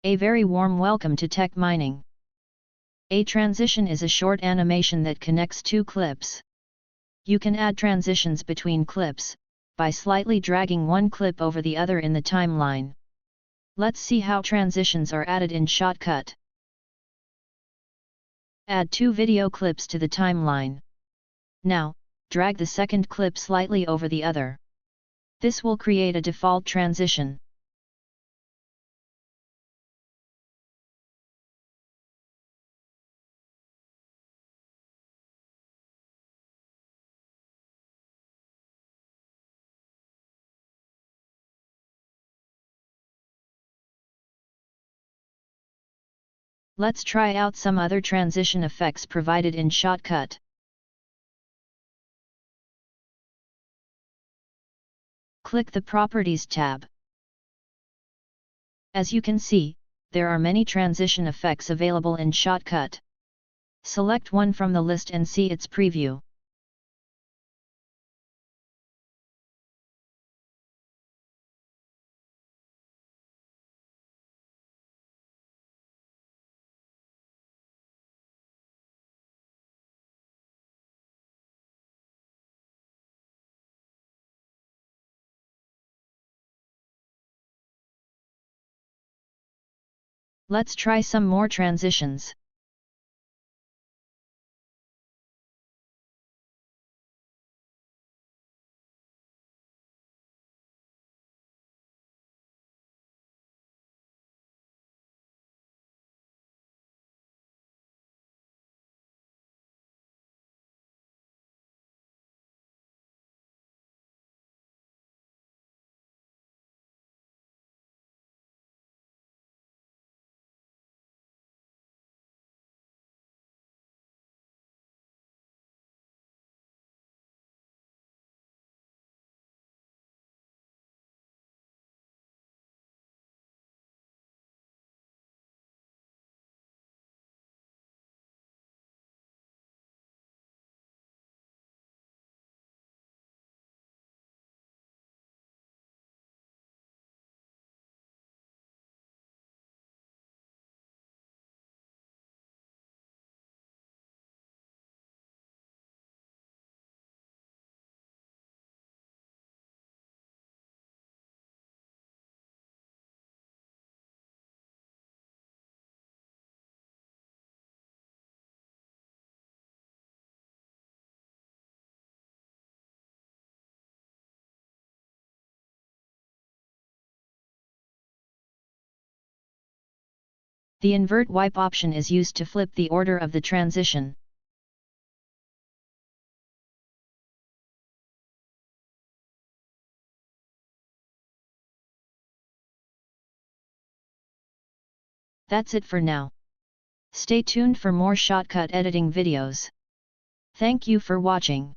A very warm welcome to Tech Mining. A transition is a short animation that connects two clips. You can add transitions between clips by slightly dragging one clip over the other in the timeline. Let's see how transitions are added in Shotcut. Add two video clips to the timeline. Now, drag the second clip slightly over the other. This will create a default transition. Let's try out some other transition effects provided in Shotcut. Click the Properties tab. As you can see, there are many transition effects available in Shotcut. Select one from the list and see its preview. Let's try some more transitions. The invert wipe option is used to flip the order of the transition. That's it for now. Stay tuned for more Shotcut editing videos. Thank you for watching.